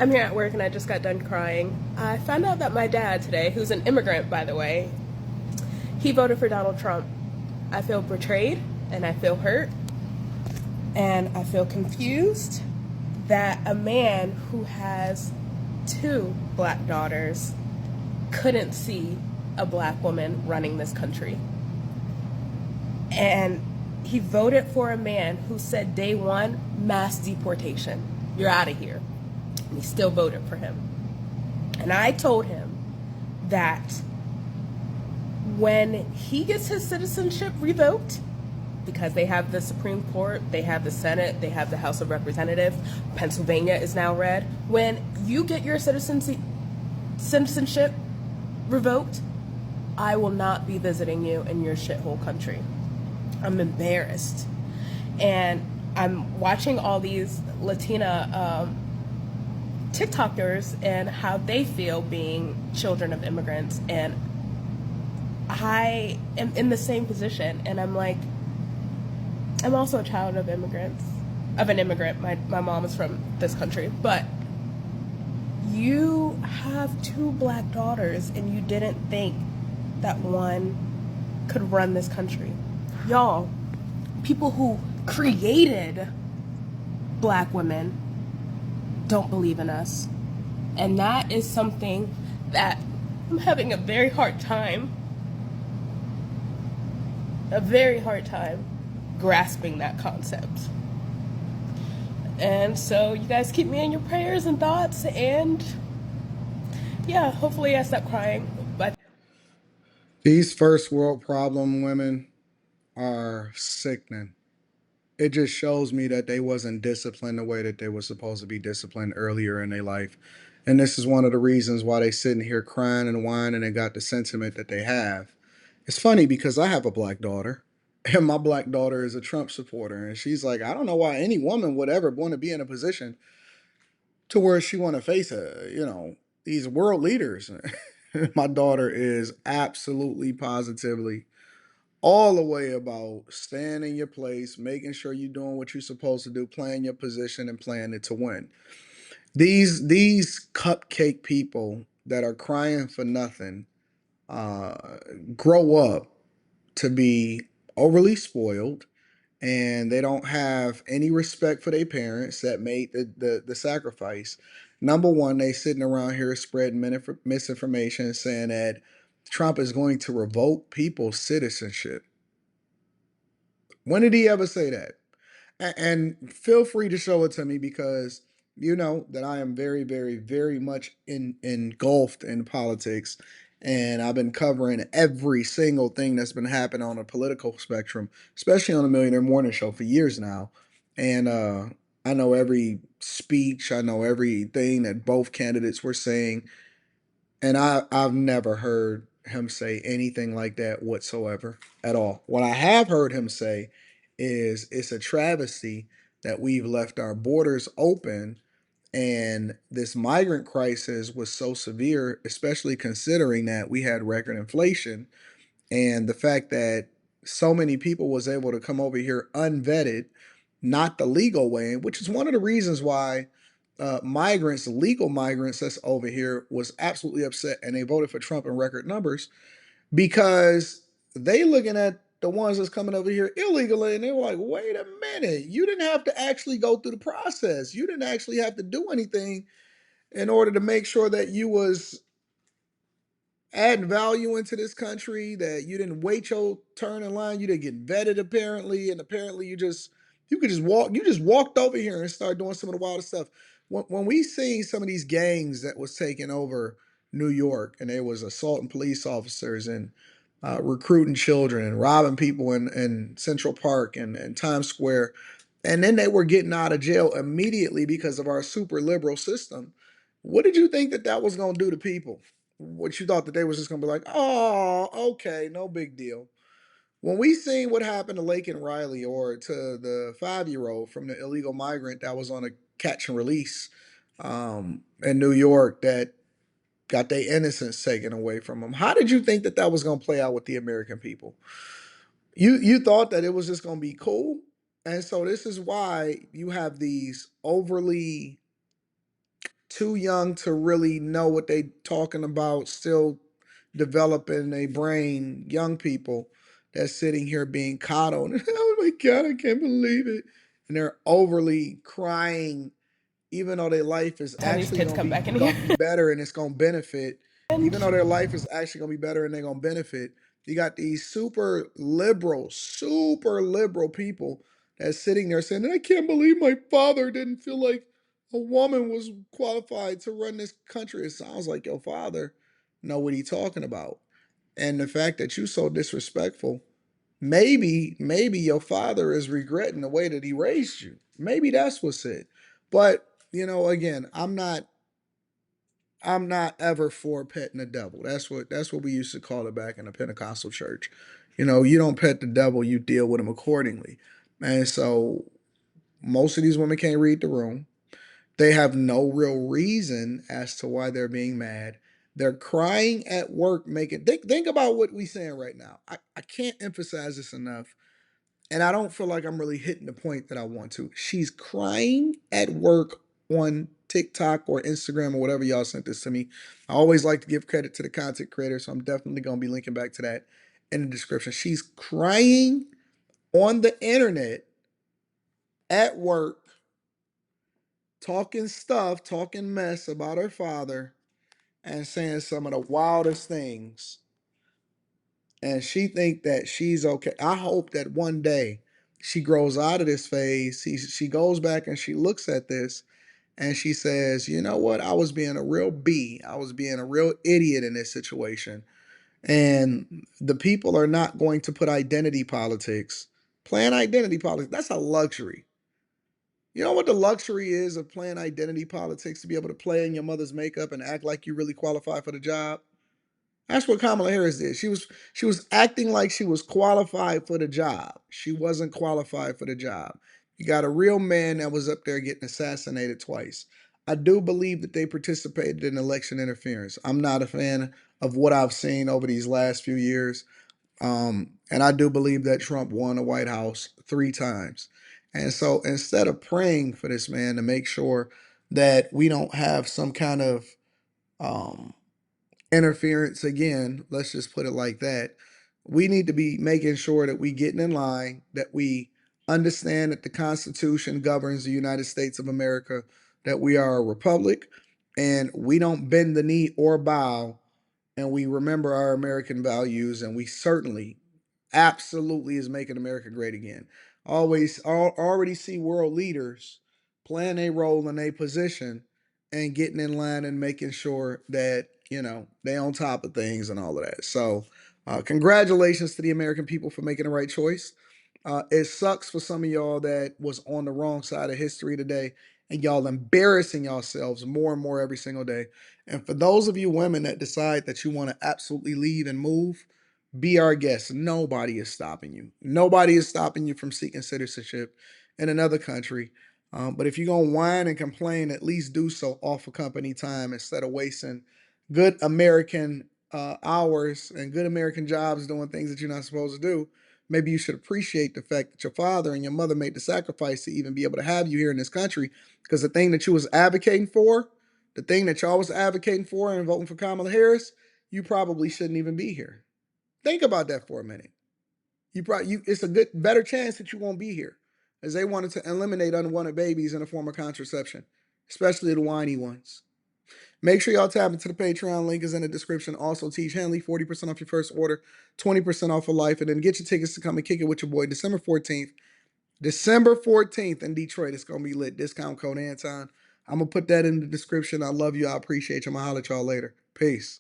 I'm here at work and I just got done crying. I found out that my dad today, who's an immigrant by the way, he voted for Donald Trump. I feel betrayed and I feel hurt and I feel confused that a man who has two black daughters couldn't see a black woman running this country. And he voted for a man who said day one, mass deportation. You're out of here. And he still voted for him. And I told him that when he gets his citizenship revoked, because they have the Supreme Court, they have the Senate, they have the House of Representatives, Pennsylvania is now red. When you get your citizenship revoked, I will not be visiting you in your shithole country. I'm embarrassed. And I'm watching all these Latina TikTokers and how they feel being children of immigrants. And I am in the same position. And I'm like, I'm also a child of immigrants, of an immigrant. My mom is from this country. But you have two black daughters and you didn't think that one could run this country. Y'all, people who created black women don't believe in us. And that is something that I'm having a very hard time grasping that concept. And so you guys keep me in your prayers and thoughts, and yeah, hopefully I stop crying. But These first world problem women are sickening. It just shows me that they wasn't disciplined the way that they were supposed to be disciplined earlier in their life. And this is one of the reasons why they sitting here crying and whining and got the sentiment that they have. It's funny because I have a black daughter, and my black daughter is a Trump supporter, and she's like, I don't know why any woman would ever want to be in a position to where she want to face these world leaders. My daughter is absolutely positively all the way about staying in your place, making sure you're doing what you're supposed to do, playing your position and playing it to win. These cupcake people that are crying for nothing uh, grow up to be overly spoiled, and they don't have any respect for their parents that made the sacrifice. Number one, they sitting around here spreading misinformation saying that Trump is going to revoke people's citizenship. When did he ever say that? And feel free to show it to me because you know that I am very, very, very much engulfed in politics, and I've been covering every single thing that's been happening on a political spectrum, especially on the Millionaire Morning Show for years now. And I know every speech, I know everything that both candidates were saying, and I've never heard him say anything like that whatsoever at all. What I have heard him say is it's a travesty that we've left our borders open and this migrant crisis was so severe, especially considering that we had record inflation and the fact that so many people was able to come over here unvetted, not the legal way, which is one of the reasons why migrants, legal migrants that's over here, was absolutely upset and they voted for Trump in record numbers because they looking at the ones that's coming over here illegally and they were like, wait a minute, you didn't have to actually go through the process. You didn't actually have to do anything in order to make sure that you was adding value into this country, that you didn't wait your turn in line, you didn't get vetted apparently, and apparently you could just walk, you just walked over here and started doing some of the wildest stuff. When we seen some of these gangs that was taking over New York and they was assaulting police officers and recruiting children and robbing people in Central Park and Times Square, and then they were getting out of jail immediately because of our super liberal system. What did you think that that was going to do to people? What you thought that they was just gonna be like, oh, okay, no big deal. When we seen what happened to Lake and Riley or to the 5 year old from the illegal migrant that was on a catch and release in New York that got their innocence taken away from them, how did you think that that was gonna play out with the American people? You thought that it was just gonna be cool, and so this is why you have these overly too young to really know what they talking about, still developing a brain, young people that's sitting here being coddled. Oh my God, I can't believe it. And they're overly crying, even though their life is Time these actually kids come back in gonna here. be better and it's gonna benefit. And Even though their life is actually gonna be better and they're gonna benefit, you got these super liberal people that's sitting there saying, I can't believe my father didn't feel like a woman was qualified to run this country. It sounds like your father know what he's talking about. And the fact that you so disrespectful, maybe your father is regretting the way that he raised you. Maybe that's what's it. But again, I'm not ever for petting the devil. That's what we used to call it back in the Pentecostal church. You don't pet the devil, you deal with him accordingly. And so most of these women can't read the room. They have no real reason as to why they're being mad. They're crying at work, making think about what we're saying right now. I can't emphasize this enough. And I don't feel like I'm really hitting the point that I want to. She's crying at work on TikTok or Instagram or whatever y'all sent this to me. I always like to give credit to the content creator, so I'm definitely going to be linking back to that in the description. She's crying on the internet at work, talking stuff, talking mess about her father, and saying some of the wildest things. And she think that she's okay. I hope that one day she grows out of this phase. She goes back and she looks at this and she says, you know what? I was being a real B. I was being a real idiot in this situation. And the people are not going to put identity politics, playing identity politics. That's a luxury. You know what the luxury is of playing identity politics, to be able to play in your mother's makeup and act like you really qualify for the job? That's what Kamala Harris did. She was acting like she was qualified for the job. She wasn't qualified for the job. You got a real man that was up there getting assassinated twice. I do believe that they participated in election interference. I'm not a fan of what I've seen over these last few years. And I do believe that Trump won the White House 3 times. And so instead of praying for this man to make sure that we don't have some kind of um, interference again, let's just put it like that, we need to be making sure that we getting in line, that we understand that the Constitution governs the United States of America, that we are a republic, and we don't bend the knee or bow, and we remember our American values, and we certainly absolutely is making America great again. Already see world leaders playing a role in a position and getting in line and making sure that they on top of things and all of that. So, congratulations to the American people for making the right choice. It sucks for some of y'all that was on the wrong side of history today, and y'all embarrassing yourselves more and more every single day. And for those of you women that decide that you want to absolutely leave and move, be our guest. Nobody is stopping you. Nobody is stopping you from seeking citizenship in another country. But if you're going to whine and complain, at least do so off of company time instead of wasting good American hours and good American jobs doing things that you're not supposed to do. Maybe you should appreciate the fact that your father and your mother made the sacrifice to even be able to have you here in this country, because the thing that you was advocating for, the thing that y'all was advocating for and voting for Kamala Harris, you probably shouldn't even be here. Think about that for a minute. It's a better chance that you won't be here, as they wanted to eliminate unwanted babies in a form of contraception, especially the whiny ones. Make sure y'all tap into the Patreon. Link is in the description. Also, Teach Henley, 40% off your first order, 20% off for life, and then get your tickets to come and kick it with your boy December 14th. December 14th in Detroit. It's gonna be lit. Discount code Anton. I'm gonna put that in the description. I love you. I appreciate you. I'm gonna holler at y'all later. Peace.